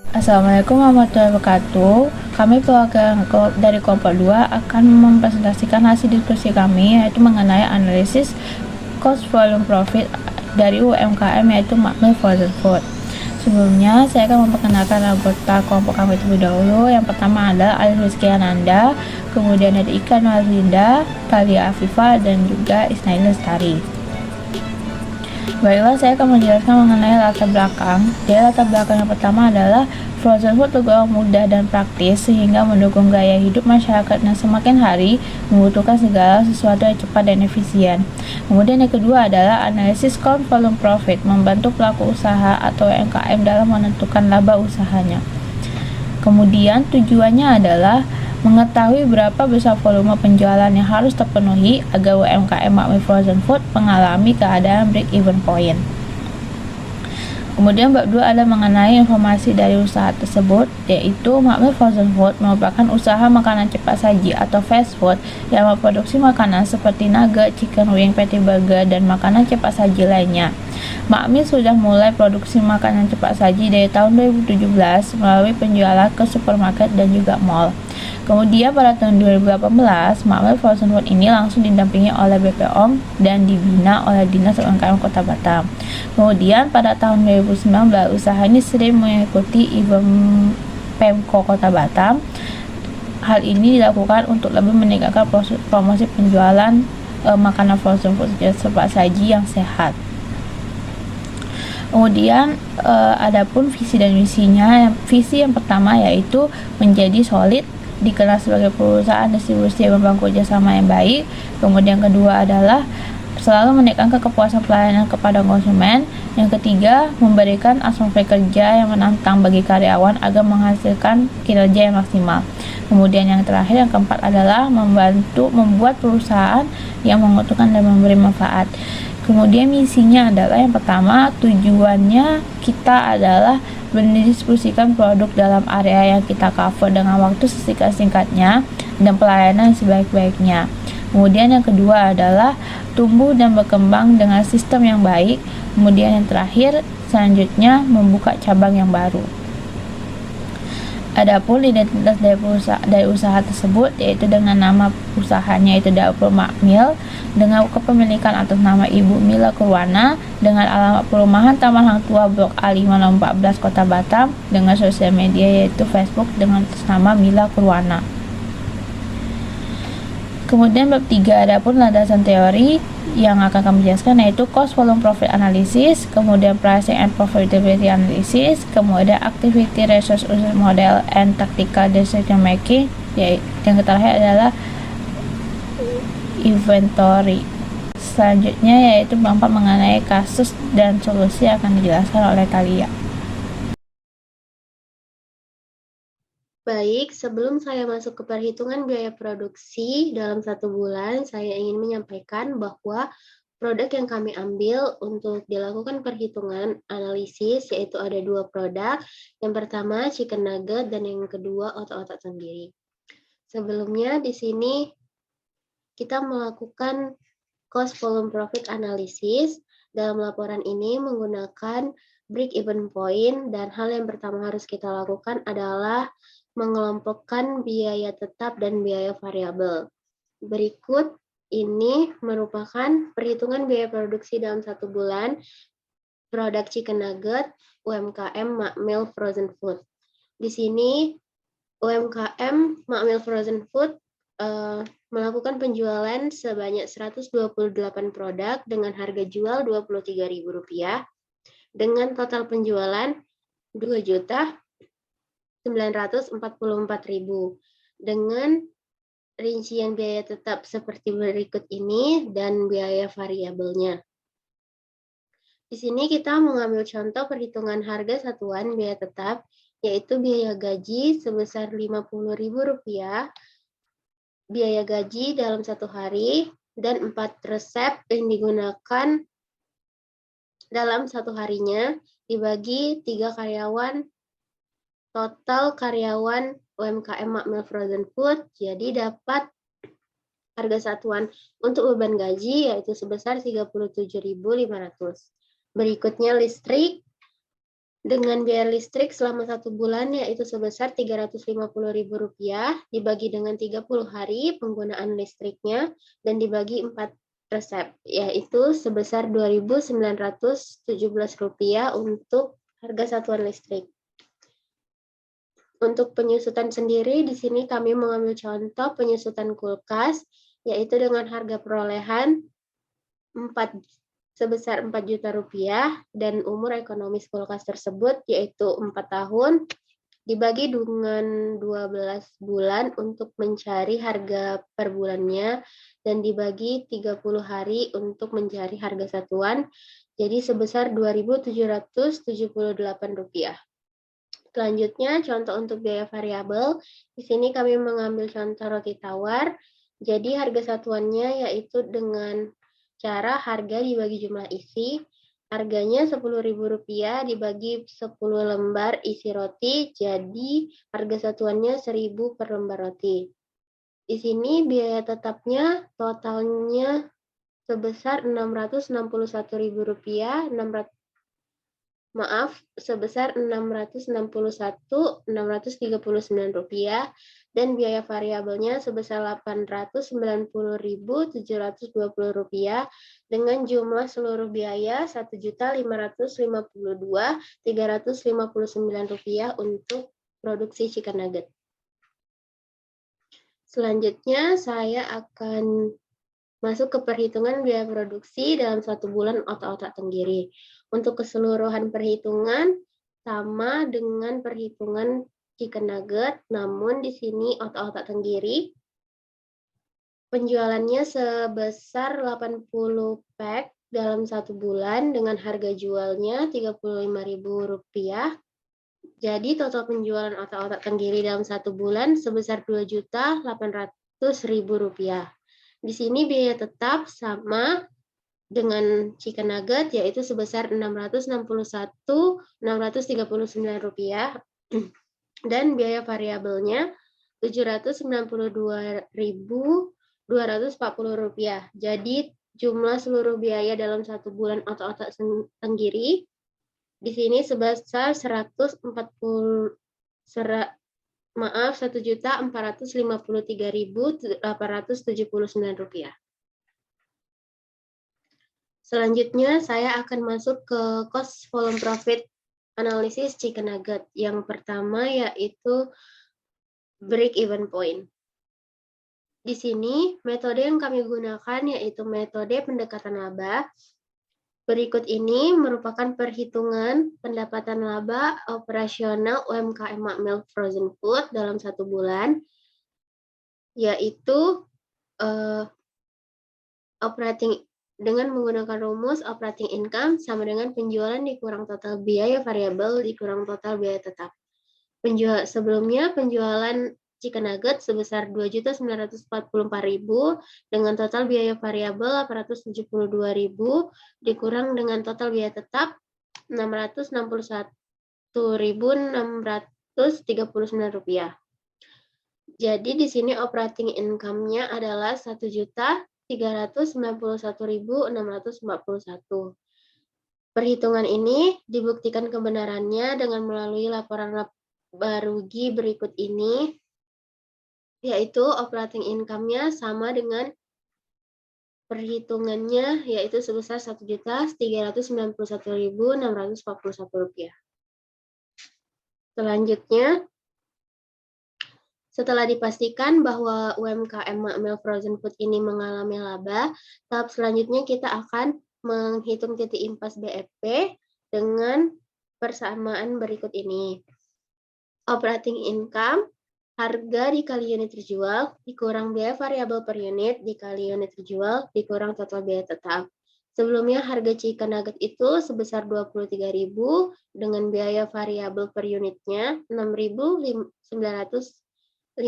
Assalamualaikum warahmatullahi wabarakatuh. Kami perwakilan dari kelompok 2 akan mempresentasikan hasil diskusi kami, yaitu mengenai analisis cost volume profit dari UMKM, yaitu Makmil Frozen Food. Sebelumnya, saya akan memperkenalkan anggota kelompok kami terlebih dahulu. Yang pertama adalah Ali Rizky Ananda, kemudian ada Ika Nurlinda, Talia Afifa, dan juga Isnail Lestari. Baiklah, saya akan menjelaskan mengenai latar belakang. Jadi latar belakang yang pertama adalah frozen food tergolong mudah dan praktis sehingga mendukung gaya hidup masyarakat yang semakin hari membutuhkan segala sesuatu yang cepat dan efisien. Kemudian yang kedua adalah analisis count volume profit, membantu pelaku usaha atau UMKM dalam menentukan laba usahanya. Kemudian tujuannya adalah mengetahui berapa besar volume penjualan yang harus terpenuhi agar UMKM Makmil Frozen Food mengalami keadaan break even point. Kemudian bab 2 adalah mengenai informasi dari usaha tersebut, yaitu Makmil Frozen Food merupakan usaha makanan cepat saji atau fast food yang memproduksi makanan seperti nugget, chicken wing, patty burger, dan makanan cepat saji lainnya. Makmil sudah mulai produksi makanan cepat saji dari tahun 2017 melalui penjualan ke supermarket dan juga mall. Kemudian pada tahun 2018, Makmil Frozen Food ini langsung didampingi oleh BPOM dan dibina oleh Dinas UMKM Kota Batam. Kemudian pada tahun 2019, usaha ini sering mengikuti event Pemko Kota Batam. Hal ini dilakukan untuk lebih meningkatkan promosi penjualan makanan frozen food cepat saji yang sehat. Kemudian adapun visi dan misinya, visi yang pertama yaitu menjadi solid, dikenal sebagai perusahaan distribusi yang membangun kerjasama yang baik. Kemudian kedua adalah selalu meningkatkan kepuasan pelayanan kepada konsumen. Yang ketiga, memberikan atmosfer kerja yang menantang bagi karyawan agar menghasilkan kinerja yang maksimal. Kemudian yang terakhir, yang keempat adalah membantu membuat perusahaan yang menguntungkan dan memberi manfaat. Kemudian misinya adalah yang pertama, tujuannya kita adalah mendistribusikan produk dalam area yang kita cover dengan waktu sesingkat-singkatnya dan pelayanan sebaik-baiknya. Kemudian yang kedua adalah tumbuh dan berkembang dengan sistem yang baik. Kemudian yang terakhir, selanjutnya membuka cabang yang baru. Adapun identitas dari usaha tersebut yaitu dengan nama usahanya itu Dapur Makmil, dengan kepemilikan atas nama Ibu Mila Kurwana, dengan alamat perumahan Taman Hang Tua Blok A5 nomor 14 Kota Batam, dengan sosial media yaitu Facebook dengan atas nama Mila Kurwana. Kemudian bab 3 adapun landasan teori yang akan kami jelaskan yaitu cost volume profit analysis, kemudian pricing and profitability analysis, kemudian activity resource user model and tactical decision making, yang terakhir adalah inventory. Selanjutnya yaitu bab 4 mengenai kasus dan solusi akan dijelaskan oleh Talia. Baik, sebelum saya masuk ke perhitungan biaya produksi dalam 1 bulan, saya ingin menyampaikan bahwa produk yang kami ambil untuk dilakukan perhitungan analisis, yaitu ada 2 produk. Yang pertama chicken nugget dan yang kedua otak-otak sendiri. Sebelumnya di sini kita melakukan cost volume profit analysis. Dalam laporan ini menggunakan break even point, dan hal yang pertama harus kita lakukan adalah mengelompokkan biaya tetap dan biaya variabel. Berikut ini merupakan perhitungan biaya produksi dalam 1 bulan produk chicken nugget UMKM Makmil Frozen Food. Di sini UMKM Makmil Frozen Food melakukan penjualan sebanyak 128 produk dengan harga jual Rp23.000 dengan total penjualan Rp2.944.000 dengan rincian biaya tetap seperti berikut ini dan biaya variabelnya. Di sini kita mengambil contoh perhitungan harga satuan biaya tetap, yaitu biaya gaji sebesar Rp50.000, biaya gaji dalam 1 hari, dan 4 resep yang digunakan dalam 1 harinya dibagi 3 karyawan. Total karyawan UMKM Makmil Frozen Food, jadi dapat harga satuan untuk beban gaji yaitu sebesar Rp37.500. Berikutnya listrik. Dengan biaya listrik selama 1 bulan yaitu sebesar Rp350.000 dibagi dengan 30 hari penggunaan listriknya dan dibagi 4 resep, yaitu sebesar Rp2.917 untuk harga satuan listrik. Untuk penyusutan sendiri, di sini kami mengambil contoh penyusutan kulkas, yaitu dengan harga perolehan sebesar Rp4.000.000 dan umur ekonomis kulkas tersebut yaitu 4 tahun, dibagi dengan 12 bulan untuk mencari harga per bulannya, dan dibagi 30 hari untuk mencari harga satuan, jadi sebesar Rp2.778. Selanjutnya, contoh untuk biaya variabel. Di sini kami mengambil contoh roti tawar. Jadi harga satuannya yaitu dengan cara harga dibagi jumlah isi. Harganya Rp10.000 dibagi 10 lembar isi roti, jadi harga satuannya 1.000 per lembar roti. Di sini biaya tetapnya totalnya sebesar Rp661.000, sebesar Rp661.639 dan biaya variabelnya sebesar Rp890.720 dengan jumlah seluruh biaya Rp1.552.359 untuk produksi chicken nugget. Selanjutnya saya akan masuk ke perhitungan biaya produksi dalam 1 bulan otak-otak tenggiri. Untuk keseluruhan perhitungan sama dengan perhitungan chicken nugget, namun di sini otak-otak tenggiri penjualannya sebesar 80 pack dalam 1 bulan dengan harga jualnya Rp35.000. Jadi total penjualan otak-otak tenggiri dalam 1 bulan sebesar Rp2.800.000. Di sini biaya tetap sama dengan chicken nugget yaitu sebesar Rp661.639 dan biaya variabelnya Rp792.240. Jadi jumlah seluruh biaya dalam 1 bulan otak-otak tenggiri di sini sebesar Rp1.453.879. Selanjutnya saya akan masuk ke cost volume profit analisis chicken nugget. Yang pertama yaitu break even point. Di sini metode yang kami gunakan yaitu metode pendekatan laba. Berikut ini merupakan perhitungan pendapatan laba operasional UMKM Mak Milk Frozen Food dalam 1 bulan, yaitu operating dengan menggunakan rumus operating income sama dengan penjualan dikurang total biaya variabel dikurang total biaya tetap. Sebelumnya penjualan chicken nugget sebesar Rp2.944.000 dengan total biaya variabel Rp872.000 dikurang dengan total biaya tetap Rp661.639. Jadi di sini operating income-nya adalah Rp1.391.641. Perhitungan ini dibuktikan kebenarannya dengan melalui laporan laba rugi berikut ini, yaitu operating income-nya sama dengan perhitungannya, yaitu sebesar Rp1.391.641. Selanjutnya, setelah dipastikan bahwa UMKM Mak Milk Frozen Food ini mengalami laba, tahap selanjutnya kita akan menghitung titik impas BEP dengan persamaan berikut ini. Operating income, harga dikali unit terjual, dikurang biaya variabel per unit, dikali unit terjual, dikurang total biaya tetap. Sebelumnya harga chicken nugget itu sebesar Rp23.000 dengan biaya variabel per unitnya Rp6.959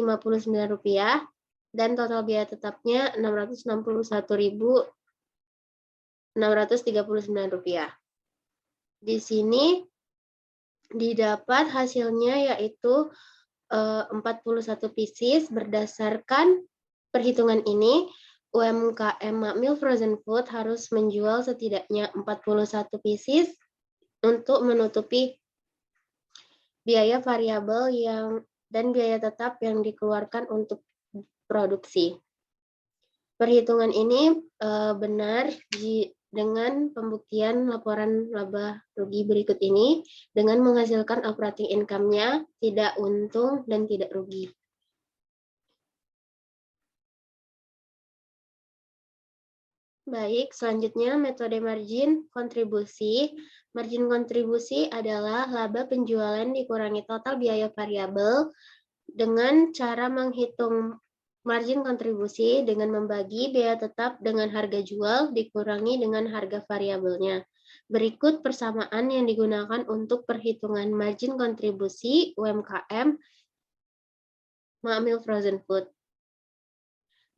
dan total biaya tetapnya Rp661.639. Di sini didapat hasilnya yaitu 41 pieces. Berdasarkan perhitungan ini, UMKM Mak Milk Frozen Food harus menjual setidaknya 41 pieces untuk menutupi biaya variabel dan biaya tetap yang dikeluarkan untuk produksi. Perhitungan ini benar dengan pembuktian laporan laba rugi berikut ini dengan menghasilkan operating income-nya tidak untung dan tidak rugi. Baik, selanjutnya metode margin kontribusi. Margin kontribusi adalah laba penjualan dikurangi total biaya variabel dengan cara menghitung margin kontribusi dengan membagi biaya tetap dengan harga jual dikurangi dengan harga variabelnya. Berikut persamaan yang digunakan untuk perhitungan margin kontribusi UMKM Ma'amil Frozen Food.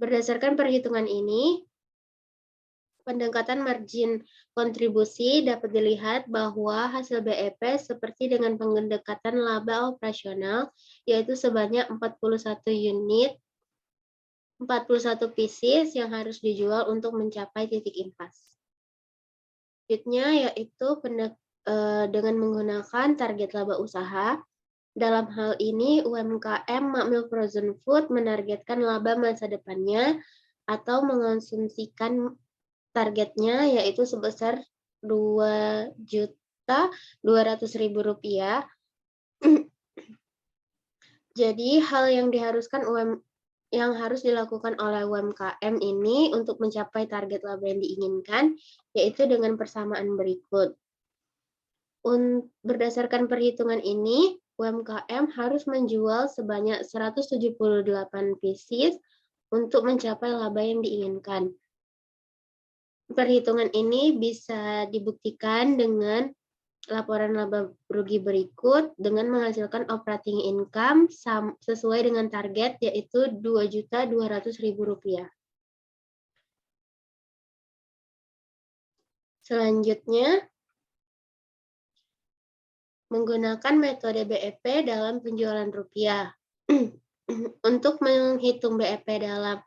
Berdasarkan perhitungan ini, pendekatan margin kontribusi dapat dilihat bahwa hasil BEP seperti dengan pendekatan laba operasional, yaitu sebanyak 41 pieces yang harus dijual untuk mencapai titik impas. Selanjutnya yaitu dengan menggunakan target laba usaha. Dalam hal ini, UMKM Ma'amil Frozen Food menargetkan laba masa depannya atau mengonsumsikan targetnya yaitu sebesar Rp2.200.000. Jadi hal yang harus dilakukan oleh UMKM ini untuk mencapai target laba yang diinginkan yaitu dengan persamaan berikut. Berdasarkan perhitungan ini, UMKM harus menjual sebanyak 178 pieces untuk mencapai laba yang diinginkan. Perhitungan ini bisa dibuktikan dengan laporan laba rugi berikut dengan menghasilkan operating income sesuai dengan target yaitu Rp2.200.000. Selanjutnya, menggunakan metode BEP dalam penjualan rupiah. Untuk menghitung BEP dalam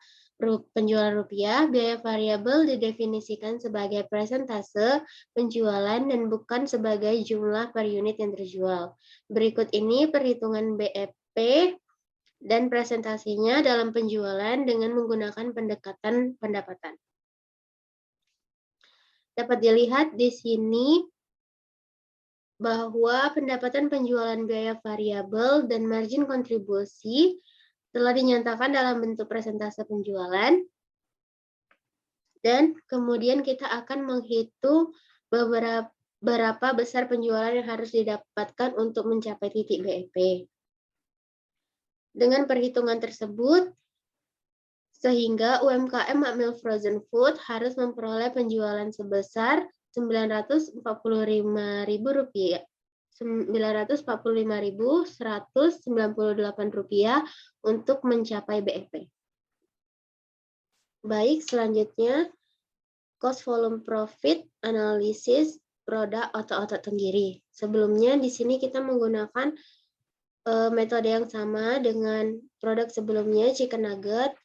penjualan rupiah, biaya variabel didefinisikan sebagai persentase penjualan dan bukan sebagai jumlah per unit yang terjual. Berikut ini perhitungan BEP dan presentasinya dalam penjualan dengan menggunakan pendekatan pendapatan. Dapat dilihat di sini bahwa pendapatan penjualan biaya variabel dan margin kontribusi telah dinyatakan dalam bentuk persentase penjualan, dan kemudian kita akan menghitung berapa besar penjualan yang harus didapatkan untuk mencapai titik BEP. Dengan perhitungan tersebut, sehingga UMKM Ma'amil Frozen Food harus memperoleh penjualan sebesar Rp945.198 untuk mencapai BEP. Baik, selanjutnya cost volume profit analisis produk otak-otak tenggiri. Sebelumnya di sini kita menggunakan metode yang sama dengan produk sebelumnya chicken nugget,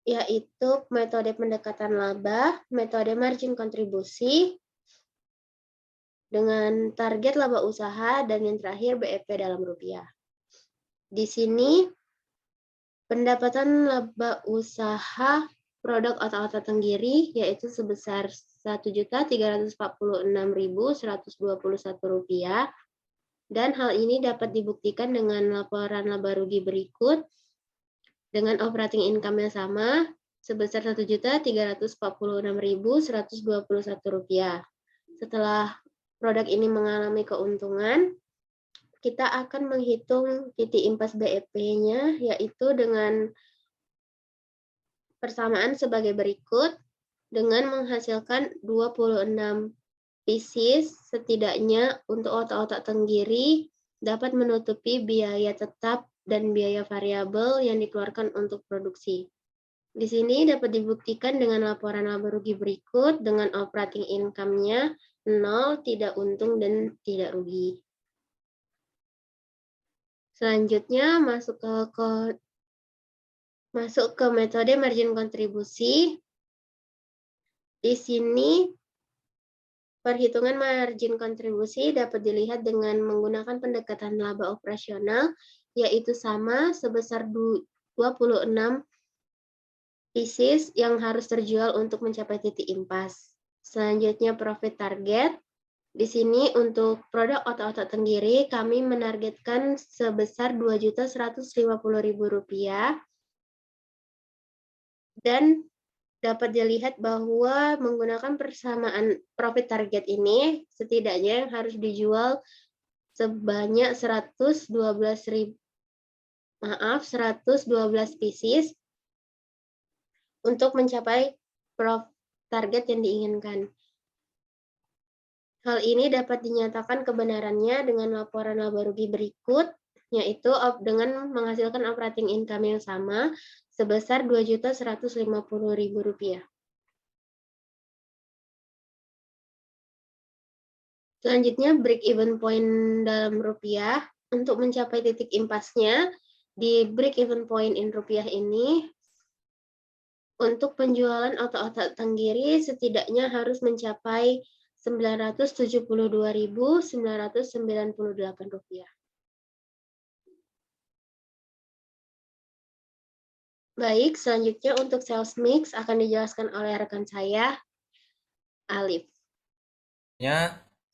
yaitu metode pendekatan laba, metode margin kontribusi, dengan target laba usaha, dan yang terakhir BEP dalam rupiah. Di sini, pendapatan laba usaha produk otak-otak tenggiri yaitu sebesar Rp1.346.121, dan hal ini dapat dibuktikan dengan laporan laba rugi berikut dengan operating income yang sama sebesar Rp1.346.121. Setelah produk ini mengalami keuntungan, kita akan menghitung titik impas BEP-nya yaitu dengan persamaan sebagai berikut dengan menghasilkan 26 pieces setidaknya untuk otak-otak tenggiri dapat menutupi biaya tetap dan biaya variabel yang dikeluarkan untuk produksi. Di sini dapat dibuktikan dengan laporan laba rugi berikut dengan operating income-nya 0, tidak untung dan tidak rugi. Selanjutnya masuk ke metode margin kontribusi. Di sini Perhitungan margin kontribusi dapat dilihat dengan menggunakan pendekatan laba operasional, yaitu sama sebesar 26 pieces yang harus terjual untuk mencapai titik impas. Selanjutnya profit target. Di sini untuk produk otak-otak tenggiri kami menargetkan sebesar Rp2.150.000 dan dapat dilihat bahwa menggunakan persamaan profit target ini setidaknya yang harus dijual sebanyak 112 pieces untuk mencapai target yang diinginkan. Hal ini dapat dinyatakan kebenarannya dengan laporan laba rugi berikut, yaitu dengan menghasilkan operating income yang sama sebesar Rp2.150.000. Selanjutnya break even point dalam rupiah. Untuk mencapai titik impasnya di break even point in rupiah ini, untuk penjualan otak-otak tenggiri setidaknya harus mencapai Rp972.998. Baik, selanjutnya untuk sales mix akan dijelaskan oleh rekan saya, Alif.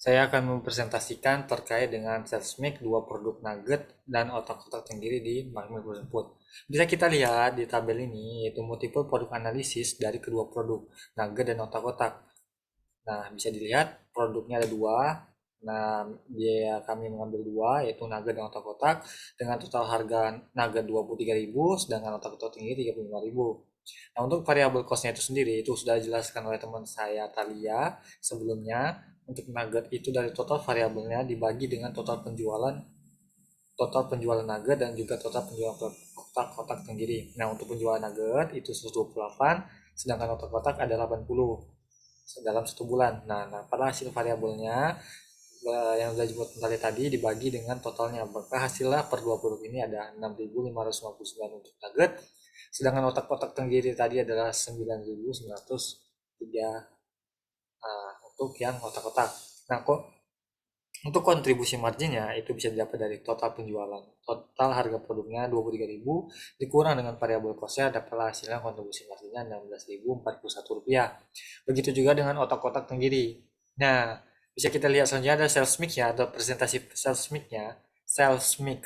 Saya akan mempresentasikan terkait dengan sales mix dua produk nugget dan otak-otak tenggiri di Makmur Food. Bisa kita lihat di tabel ini yaitu multiple produk analisis dari kedua produk nugget dan otak-otak. Nah, bisa dilihat produknya ada dua. Nah, kami mengambil dua yaitu nugget dan otak-otak dengan total harga nugget 23.000 sedangkan otak-otak tenggiri 35.000. Nah, untuk variabel cost-nya itu sendiri itu sudah dijelaskan oleh teman saya Talia sebelumnya. Untuk nugget itu dari total variabelnya dibagi dengan total penjualan nugget dan juga total penjualan kotak-kotak tenggiri. Nah, untuk penjualan nugget itu 128, sedangkan kotak-kotak ada 80 dalam satu bulan. Nah, pada hasil variabelnya yang sudah dibuat tadi dibagi dengan totalnya. Maka hasilnya per dua produk ini ada 6.559 untuk nugget, sedangkan kotak-kotak tenggiri tadi adalah 9.903 untuk yang kotak-kotak. Nah, untuk kontribusi marginnya itu bisa didapat dari total penjualan. Total harga produknya 23.000 dikurang dengan variabel cost-nya dapatlah hasilnya kontribusi marginnya Rp16.041. Begitu juga dengan otak-otak tenggiri. Nah, bisa kita lihat selanjutnya ada sales mix ya, atau presentasi sales mix-nya. Sales mix.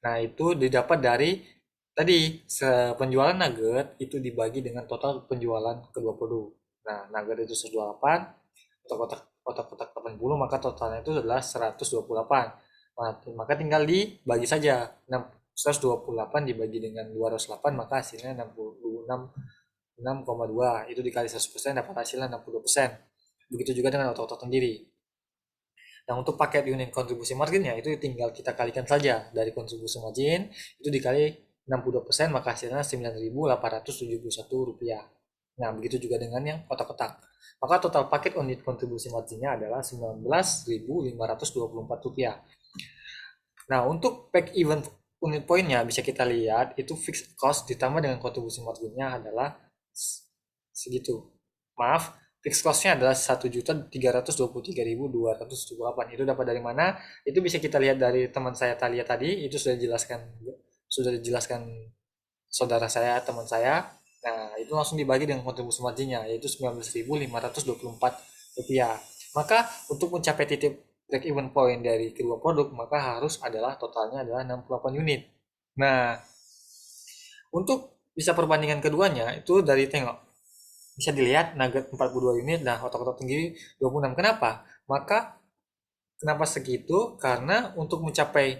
Nah, itu didapat dari tadi penjualan nugget itu dibagi dengan total penjualan kedua produk. Nah, nugget itu 128, kotak-kotak 80, maka totalnya itu adalah 128. Nah, maka tinggal dibagi saja. 128 dibagi dengan 208 maka hasilnya 6,2. Itu dikali 100% dapat hasilnya 62%. Begitu juga dengan otot-otot sendiri. Nah, untuk paket unit kontribusi marginnya itu tinggal kita kalikan saja dari kontribusi margin itu dikali 62% maka hasilnya Rp9.871. Nah, begitu juga dengan yang kotak-kotak. Maka total paket unit kontribusi marginnya adalah Rp19.524. Nah, untuk break even unit poinnya bisa kita lihat itu fixed cost ditambah dengan kontribusi marginnya adalah segitu. Maaf, fixed cost-nya adalah 1.323.278. Itu dapat dari mana? Itu bisa kita lihat dari teman saya Talia tadi, itu sudah dijelaskan saudara saya, teman saya. Nah, itu langsung dibagi dengan kontribusi marginnya yaitu Rp19.524. Maka untuk mencapai titik break even point dari kedua produk maka harus adalah totalnya adalah 68 unit. Nah, untuk bisa perbandingan keduanya itu dari tengok bisa dilihat nugget 42 unit dan otak-otak tenggiri 26. Kenapa? Kenapa segitu? Karena untuk mencapai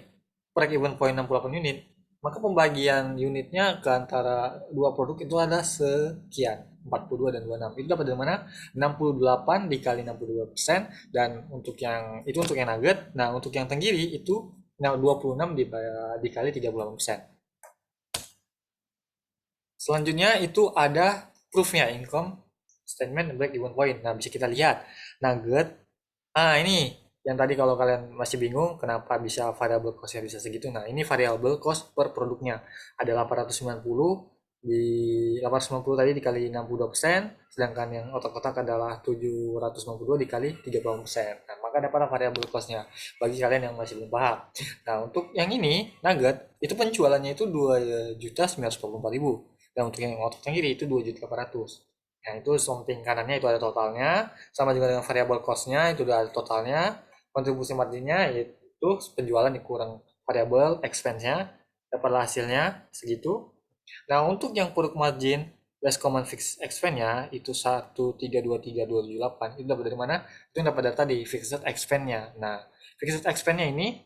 break even point 68 unit, maka pembagian unitnya ke antara dua produk itu ada sekian, 42 dan 26. Itu dapat dari mana? 68 dikali 62%, dan untuk yang nugget. Nah, untuk yang tenggiri itu 26 dikali 38%. Selanjutnya itu ada proofnya, income statement break even point. Nah, bisa kita lihat nugget. Ini yang tadi kalau kalian masih bingung kenapa bisa variable cost bisa segitu. Nah, ini variable cost per produknya ada 890 di 890 tadi dikali 62%, sedangkan yang otak-otak adalah 792 dikali 30%. Nah, maka dapatlah variabel cost-nya bagi kalian yang masih belum paham. Nah, untuk yang ini, nugget, itu penjualannya itu 2.984.000. Dan untuk yang otak yang kiri itu 2.800.000. Nah, itu samping kanannya itu ada totalnya, sama juga dengan variabel cost-nya itu udah ada totalnya, kontribusi marginnya yaitu penjualan dikurang variabel expense-nya, dapatlah hasilnya segitu. Nah, untuk yang produk margin less common fixed expense-nya itu 1323278 itu dapat dari mana? Itu yang dapat dari tadi fixed expense-nya. Nah, fixed expense-nya ini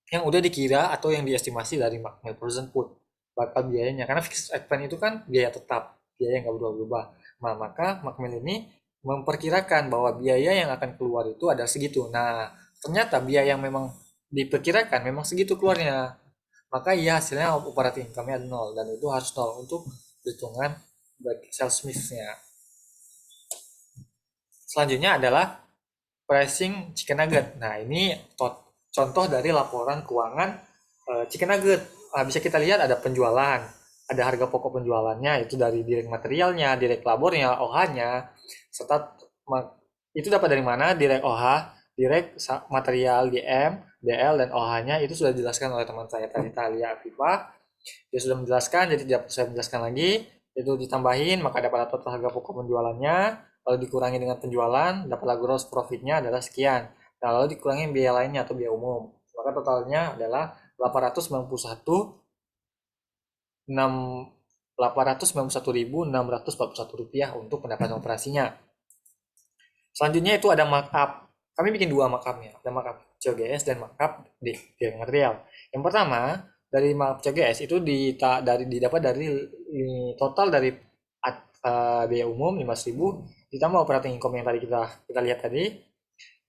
yang udah dikira atau yang diestimasi dari Macmil Frozen Food bakal biayanya, karena fixed expense itu kan biaya tetap, biaya yang nggak berubah-ubah. Nah, maka Macmil ini memperkirakan bahwa biaya yang akan keluar itu adalah segitu. Nah, ternyata biaya yang memang diperkirakan memang segitu keluarnya, maka ya hasilnya operating income-nya ada nol, dan itu harus nol untuk hitungan sales mix-nya. Selanjutnya adalah pricing chicken nugget. Nah, ini contoh dari laporan keuangan chicken nugget. Nah, bisa kita lihat ada penjualan, ada harga pokok penjualannya, itu dari direct materialnya, direct labornya, OH-nya, serta itu dapat dari mana? Direct OH, direct material DM, DL, dan OH-nya itu sudah dijelaskan oleh teman saya tadi, Talia Afifa. Dia sudah menjelaskan, jadi tidak perlu saya menjelaskan lagi. Itu ditambahin, maka dapat total harga pokok penjualannya, lalu dikurangi dengan penjualan, dapatlah gross profit-nya adalah sekian. Nah, lalu dikurangi biaya lainnya atau biaya umum. Maka totalnya adalah 891.641.641 rupiah untuk pendapatan operasinya. Selanjutnya itu ada markup. Kami bikin dua markupnya, ada markup COGS dan markup di material. Yang pertama, dari markup COGS itu didapat dari total dari biaya umum 15.000 ditambah operating income yang tadi kita lihat tadi,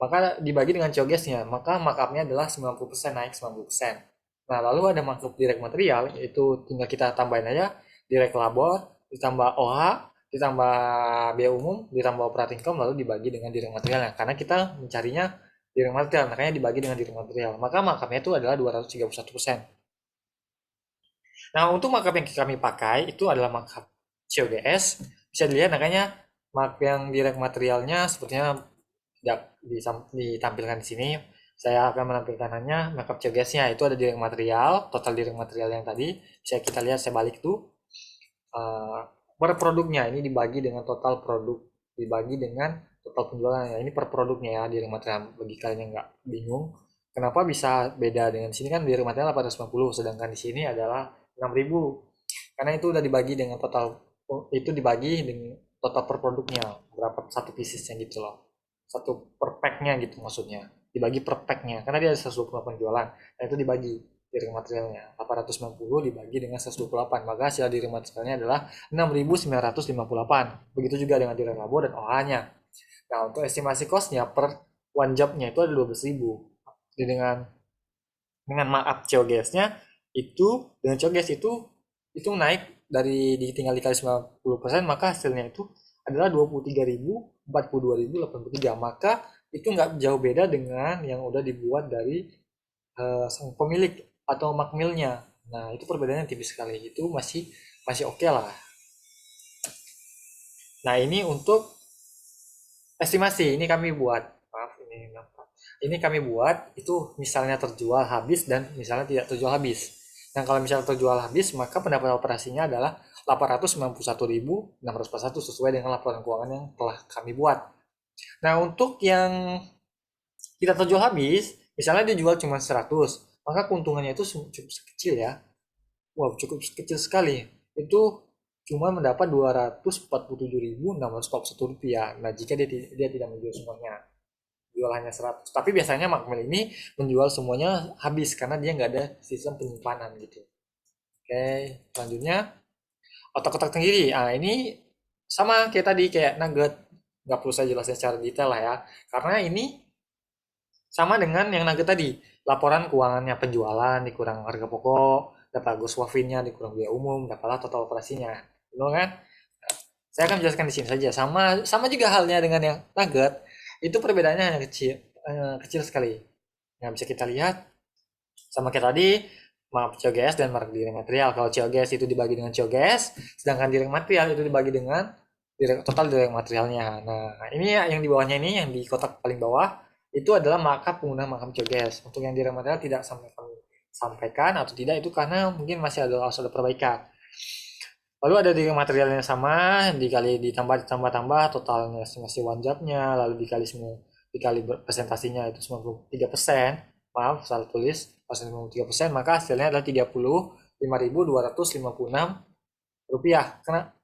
maka dibagi dengan COGS-nya, maka markupnya adalah 90%, naik 90%. Nah, lalu ada markup direct material, itu tinggal kita tambahin aja direct labor ditambah OH ditambah biaya umum ditambah operating income, lalu dibagi dengan direct materialnya, karena kita mencarinya direct material, makanya dibagi dengan direct material, maka markupnya itu adalah 231%. Nah, untuk markup yang kami pakai itu adalah markup COGS. Bisa dilihat makanya markup yang direct materialnya sepertinya tidak ditampilkan di sini. Saya akan menampilkannya markup COGS-nya, itu ada direct material, total direct material yang tadi. Bisa kita lihat, saya balik tuh. Per produknya ini dibagi dengan total produk, dibagi dengan total penjualannya. Ini per produknya ya, direct material, bagi kalian yang nggak bingung. Kenapa bisa beda dengan di sini, kan direct material 890, sedangkan di sini adalah 6.000, karena itu udah dibagi dengan total, itu dibagi dengan total per produknya berapa satu piecesnya gitu loh, satu per packnya gitu maksudnya, dibagi per packnya karena dia ada 128 penjualan, nah itu dibagi direct materialnya 890 dibagi dengan 128, maka hasil direct materialnya adalah 6.958. Begitu juga dengan direct labor dan OH-nya. Nah, untuk estimasi cost-nya per one job-nya itu ada 12.000. Jadi dengan markup COGS-nya itu, dengan COGS itu naik dari tinggal dikali 90%, maka hasilnya itu adalah 23.000, 42.083. Maka itu nggak jauh beda dengan yang udah dibuat dari sang pemilik atau makmilnya. Nah, itu perbedaannya tipis sekali. Itu masih masih oke lah. Nah, ini untuk estimasi. Ini kami buat. Maaf, ini kami buat itu misalnya terjual habis dan misalnya tidak terjual habis. Nah, kalau misalnya terjual habis, maka pendapatan operasinya adalah 891.641 sesuai dengan laporan keuangan yang telah kami buat. Nah, untuk yang tidak terjual habis, misalnya dia jual cuma 100, maka keuntungannya itu cukup kecil ya. Wow, cukup kecil sekali. Itu cuma mendapat 247.641 rupiah. Nah, jika dia tidak menjual semuanya, jual hanya 100. Tapi biasanya Makmil ini menjual semuanya habis karena dia nggak ada sistem penyimpanan gitu. Oke, selanjutnya otak-otak tenggiri. Ah, ini sama kayak tadi, kayak nugget. Nggak perlu saya jelasin secara detail lah ya. Karena ini sama dengan yang nugget tadi. Laporan keuangannya penjualan dikurang harga pokok, dapat gross profit-nya dikurang biaya umum, dapatlah total operasinya. Betul kan? Saya akan menjelaskan di sini saja. Sama sama juga halnya dengan yang nugget. Itu perbedaannya hanya kecil sekali. Yang bisa kita lihat sama kayak tadi, COGS dan markup direct material. Kalau COGS itu dibagi dengan COGS, sedangkan direct material itu dibagi dengan total direct materialnya. Nah, ini ya, yang di bawahnya ini, yang di kotak paling bawah, itu adalah markup penggunaan markup COGS. Untuk yang direct material tidak sampai kami sampaikan atau tidak, itu karena mungkin harus ada perbaikan. Lalu ada direct materialnya sama, dikali ditambah totalnya estimasi one-job-nya, lalu dikali presentasinya itu 93%, maaf salah tulis, persen 93%, maka hasilnya adalah Rp35.256. Karena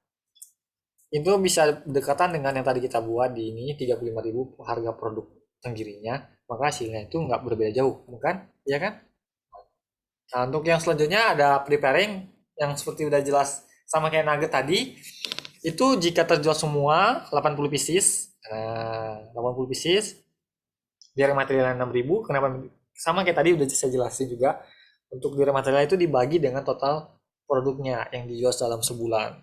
itu bisa berdekatan dengan yang tadi kita buat di ini, 35.000 harga produk tenggirinya, maka hasilnya itu nggak berbeda jauh, bukan? Iya kan? Nah, untuk yang selanjutnya ada preparing, yang seperti udah jelas sama kayak nugget tadi. Itu jika terjual semua 80 pieces, 80 pieces, direct materialnya 6.000. Kenapa? Sama kayak tadi udah saya jelasin juga. Untuk direct material itu dibagi dengan total produknya yang dijual dalam sebulan.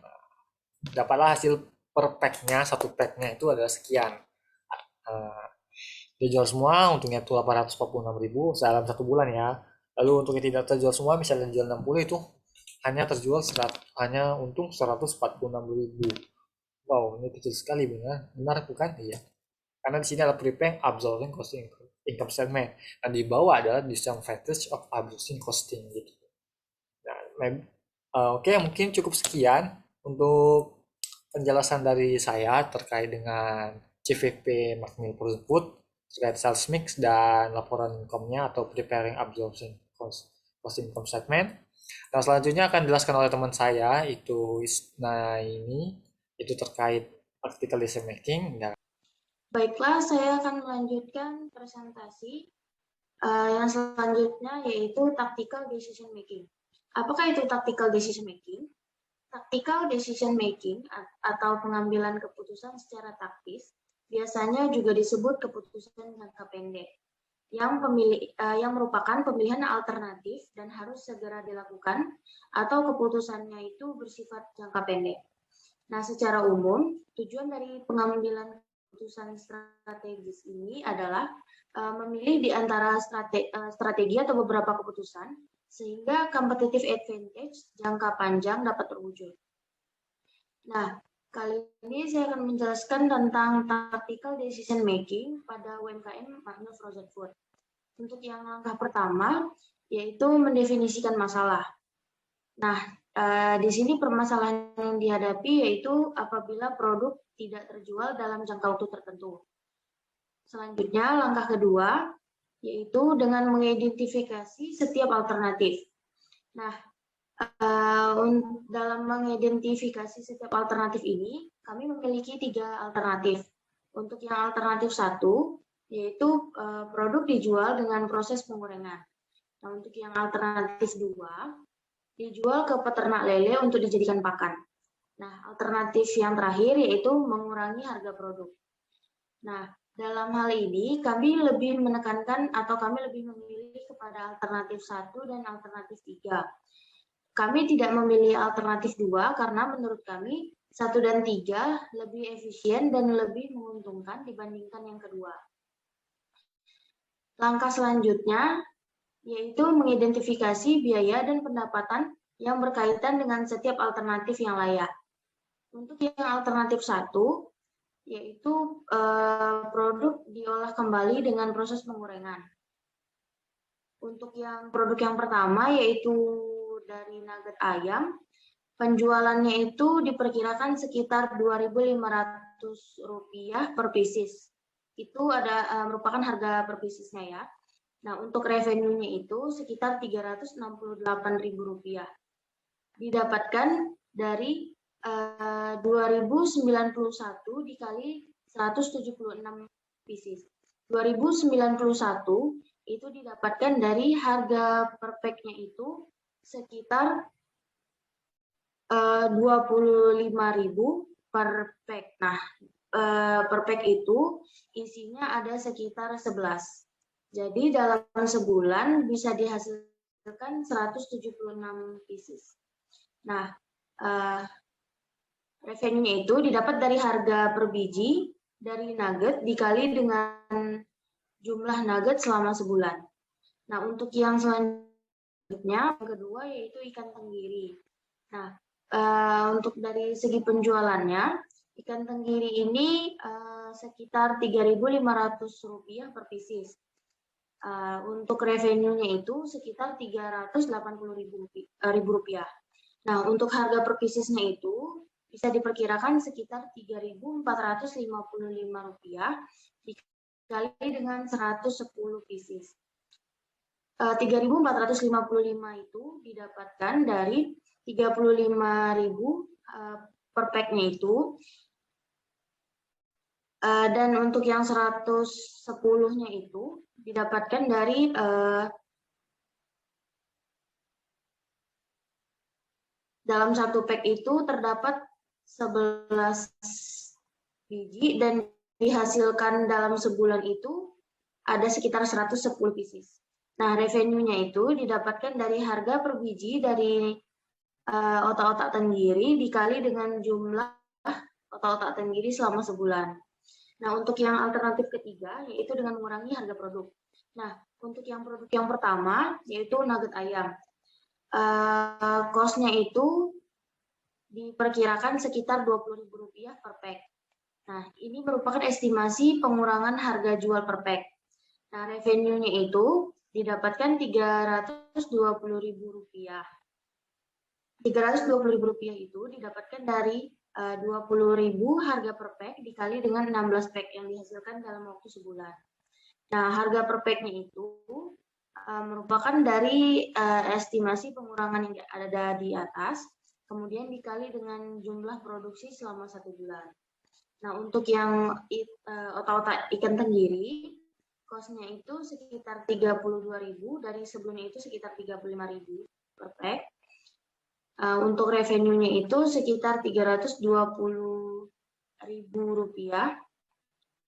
Dapatlah hasil per packnya, satu packnya itu adalah sekian. Dijual semua, untungnya itu 846.000 dalam satu bulan ya. Lalu untuk yang tidak terjual semua, misalnya jual 60, itu hanya untung 146.000. Wow, ini kecil sekali, benar bukan? Iya. Karena di sini ada preparing absorbing costing income statement, dan di bawah adalah disadvantage of absorbing costing gitu. Nah, oke, mungkin cukup sekian untuk penjelasan dari saya terkait dengan CVP Macmillan Frozen Food, terkait sales mix dan laporan income-nya atau preparing absorption cost income statement. Nah, selanjutnya akan dijelaskan oleh teman saya, itu ini itu terkait artikel decision making. Nah, Baiklah, saya akan melanjutkan presentasi yang selanjutnya, yaitu tactical decision making. Apakah itu tactical decision making? Tactical decision making atau pengambilan keputusan secara taktis biasanya juga disebut keputusan jangka pendek yang merupakan pemilihan alternatif dan harus segera dilakukan, atau keputusannya itu bersifat jangka pendek. Nah, secara umum, tujuan dari pengambilan keputusan strategis ini adalah memilih di antara strategi atau beberapa keputusan sehingga competitive advantage jangka panjang dapat terwujud. Nah, kali ini saya akan menjelaskan tentang tactical decision making pada UMKM Macmillan Frozen Food. Untuk yang langkah pertama, yaitu mendefinisikan masalah. Nah, di sini permasalahan yang dihadapi yaitu apabila produk tidak terjual dalam jangka waktu tertentu. Selanjutnya, langkah kedua, yaitu dengan mengidentifikasi setiap alternatif. Nah, dalam mengidentifikasi setiap alternatif ini, kami memiliki 3 alternatif. Untuk yang alternatif 1, yaitu produk dijual dengan proses pengorengan. Nah, untuk yang alternatif 2, dijual ke peternak lele untuk dijadikan pakan. Nah, alternatif yang terakhir yaitu mengurangi harga produk. Nah, dalam hal ini kami lebih menekankan atau kami lebih memilih kepada alternatif 1 dan alternatif 3. Kami tidak memilih alternatif 2 karena menurut kami 1 dan 3 lebih efisien dan lebih menguntungkan dibandingkan yang kedua. Langkah selanjutnya yaitu mengidentifikasi biaya dan pendapatan yang berkaitan dengan setiap alternatif yang layak. Untuk yang alternatif 1, yaitu produk diolah kembali dengan proses pengorengan. Untuk yang produk yang pertama, yaitu dari nugget ayam, penjualannya itu diperkirakan sekitar Rp2.500 per pieces. Itu merupakan harga per piecesnya ya. Nah, untuk revenue-nya itu sekitar Rp368.000. Didapatkan dari 2091 dikali 176 pieces. 2091 itu didapatkan dari harga per pack-nya itu sekitar 25.000 per pack. Nah, per pack itu isinya ada sekitar 11. Jadi dalam sebulan bisa dihasilkan 176 pieces. Nah, revenue-nya itu didapat dari harga per biji dari nugget dikali dengan jumlah nugget selama sebulan. Nah, untuk yang selanjutnya yang kedua yaitu ikan tenggiri. Nah, untuk dari segi penjualannya, ikan tenggiri ini sekitar Rp3.500 per pieces. Untuk revenue-nya itu sekitar Rp380.000. Nah, untuk harga per piecesnya itu bisa diperkirakan sekitar Rp3.455 dikali dengan 110 pieces. 3.455 itu didapatkan dari 35.000 per pack-nya itu. Dan untuk yang 110-nya itu didapatkan dari dalam satu pack itu terdapat 11 biji dan dihasilkan dalam sebulan itu ada sekitar 110 pieces. Nah, revenue-nya itu didapatkan dari harga per biji dari otak-otak tenggiri dikali dengan jumlah otak-otak tenggiri selama sebulan. Nah, untuk yang alternatif ketiga, yaitu dengan mengurangi harga produk. Nah, untuk yang produk yang pertama, yaitu nugget ayam. Cost-nya itu diperkirakan sekitar Rp20.000 per pack. Nah, ini merupakan estimasi pengurangan harga jual per pack. Nah, revenue-nya itu didapatkan Rp320.000. Rp320.000 itu didapatkan dari 20.000 harga per pack dikali dengan 16 pack yang dihasilkan dalam waktu sebulan. Nah, harga per pack-nya itu merupakan dari estimasi pengurangan yang ada di atas, kemudian dikali dengan jumlah produksi selama 1 bulan. Nah, untuk yang otak-otak ikan tenggiri, cost-nya itu sekitar 32.000, dari sebelumnya itu sekitar 35.000 per pack. Untuk revenue-nya itu sekitar Rp320.000,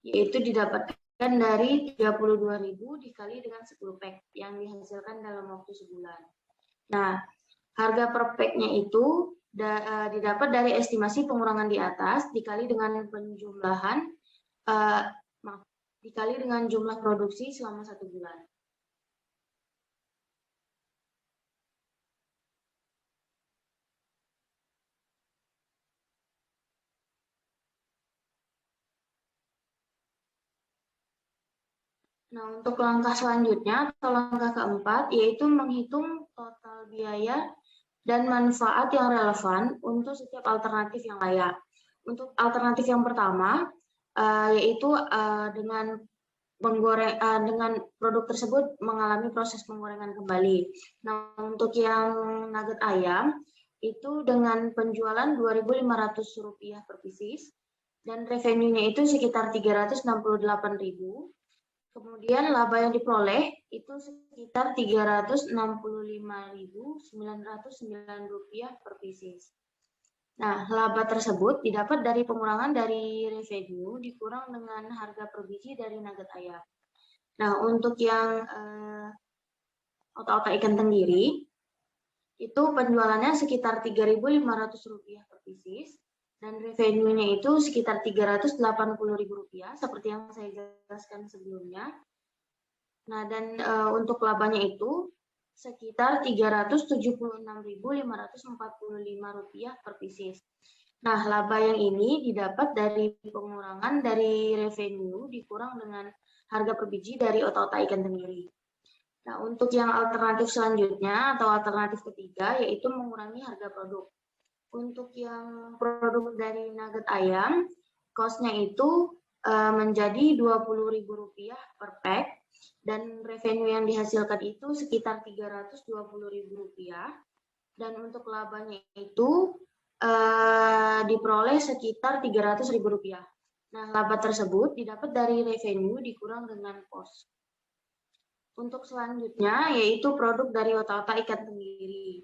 yaitu didapatkan dari 32.000 dikali dengan 10 pack yang dihasilkan dalam waktu sebulan. Nah, harga per pack-nya itu didapat dari estimasi pengurangan di atas dikali dengan dikali dengan jumlah produksi selama 1 bulan. Nah, untuk langkah selanjutnya atau langkah keempat, yaitu menghitung total biaya dan manfaat yang relevan untuk setiap alternatif yang layak. Untuk alternatif yang pertama, yaitu dengan produk tersebut mengalami proses penggorengan kembali. Nah, untuk yang nugget ayam, itu dengan penjualan Rp2.500 per pieces, dan revenue-nya itu sekitar Rp368.000. Kemudian laba yang diperoleh itu sekitar Rp365.909 per pieces. Nah, laba tersebut didapat dari pengurangan dari revenue dikurang dengan harga per biji dari nugget ayam. Nah, untuk yang otak-otak ikan tenggiri, itu penjualannya sekitar Rp3.500 per pieces, dan revenue-nya itu sekitar Rp380.000 seperti yang saya jelaskan sebelumnya. Nah, dan untuk labanya itu sekitar Rp376.545 per pieces. Nah, laba yang ini didapat dari pengurangan dari revenue dikurang dengan harga per biji dari otak-otak ikan tenggiri. Nah, untuk yang alternatif selanjutnya atau alternatif ketiga yaitu mengurangi harga produk. Untuk yang produk dari nugget ayam, cost-nya itu menjadi Rp20.000 per pack, dan revenue yang dihasilkan itu sekitar Rp320.000, dan untuk labanya itu diperoleh sekitar Rp300.000. Nah, laba tersebut didapat dari revenue dikurang dengan cost. Untuk selanjutnya yaitu produk dari otak-otak ikan tenggiri.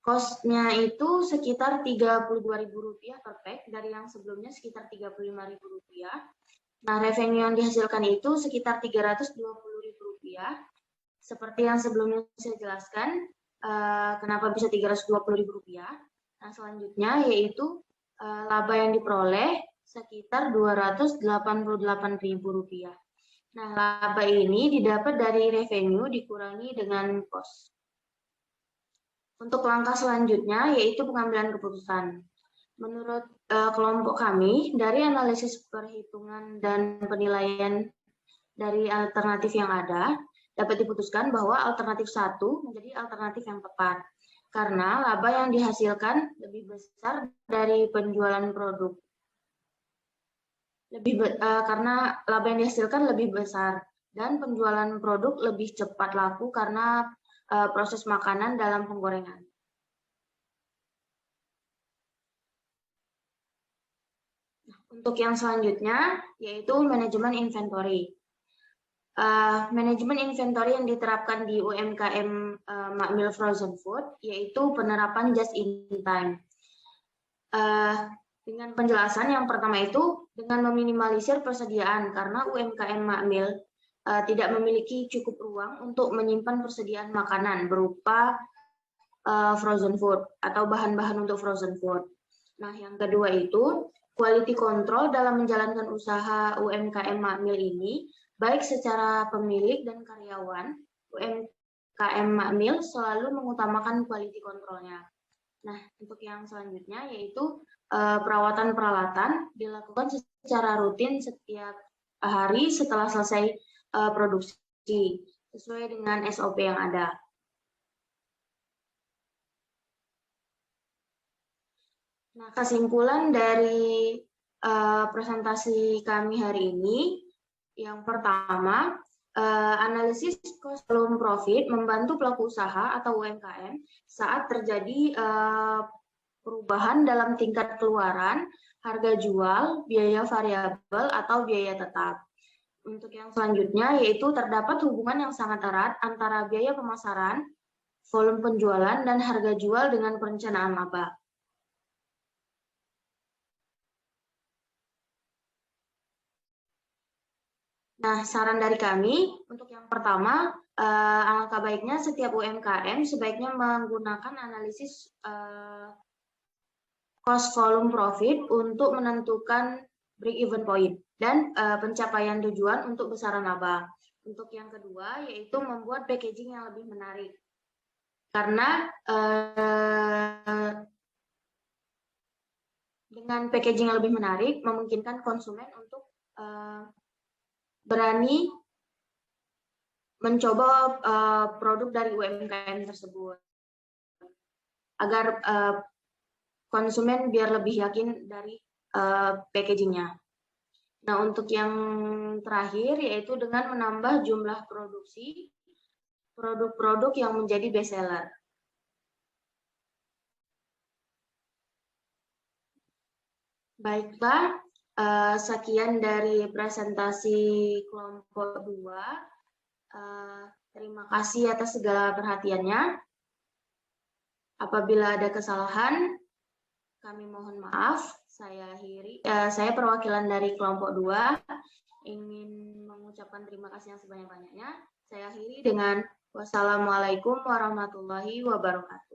Cost-nya itu sekitar Rp32.000 per pack, dari yang sebelumnya sekitar Rp35.000. Nah, revenue yang dihasilkan itu sekitar Rp320.000. Seperti yang sebelumnya saya jelaskan, kenapa bisa Rp320.000. Nah, selanjutnya yaitu laba yang diperoleh sekitar Rp288.000. Nah, laba ini didapat dari revenue dikurangi dengan cost. Untuk langkah selanjutnya yaitu pengambilan keputusan. Menurut kelompok kami, dari analisis perhitungan dan penilaian dari alternatif yang ada, dapat diputuskan bahwa alternatif 1 menjadi alternatif yang tepat. Karena laba yang dihasilkan lebih besar dari penjualan produk. Karena laba yang dihasilkan lebih besar dan penjualan produk lebih cepat laku karena proses makanan dalam penggorengan. Untuk yang selanjutnya yaitu manajemen inventory. Manajemen inventory yang diterapkan di UMKM Makmil Frozen Food yaitu penerapan just in time. Dengan penjelasan yang pertama itu dengan meminimalisir persediaan karena UMKM Makmil tidak memiliki cukup ruang untuk menyimpan persediaan makanan berupa frozen food atau bahan-bahan untuk frozen food. Nah, yang kedua itu quality control dalam menjalankan usaha UMKM Makmil ini, baik secara pemilik dan karyawan, UMKM Makmil selalu mengutamakan quality control-nya. Nah, untuk yang selanjutnya yaitu perawatan peralatan dilakukan secara rutin setiap hari setelah selesai produksi sesuai dengan SOP yang ada. Nah, kesimpulan dari presentasi kami hari ini, yang pertama, analisis cost volume profit membantu pelaku usaha atau UMKM saat terjadi perubahan dalam tingkat keluaran, harga jual, biaya variabel, atau biaya tetap. Untuk yang selanjutnya, yaitu terdapat hubungan yang sangat erat antara biaya pemasaran, volume penjualan, dan harga jual dengan perencanaan laba. Nah, saran dari kami, untuk yang pertama, alangkah baiknya setiap UMKM sebaiknya menggunakan analisis cost volume profit untuk menentukan break-even point dan pencapaian tujuan untuk besaran laba. Untuk yang kedua, yaitu membuat packaging yang lebih menarik. Karena dengan packaging yang lebih menarik, memungkinkan konsumen untuk berani mencoba produk dari UMKM tersebut agar konsumen biar lebih yakin dari packagingnya. Nah, untuk yang terakhir yaitu dengan menambah jumlah produksi produk-produk yang menjadi best seller. Baiklah, sekian dari presentasi kelompok 2. Terima kasih atas segala perhatiannya. Apabila ada kesalahan, kami mohon maaf. Saya perwakilan dari kelompok 2 ingin mengucapkan terima kasih yang sebanyak-banyaknya. Saya akhiri dengan wassalamualaikum warahmatullahi wabarakatuh.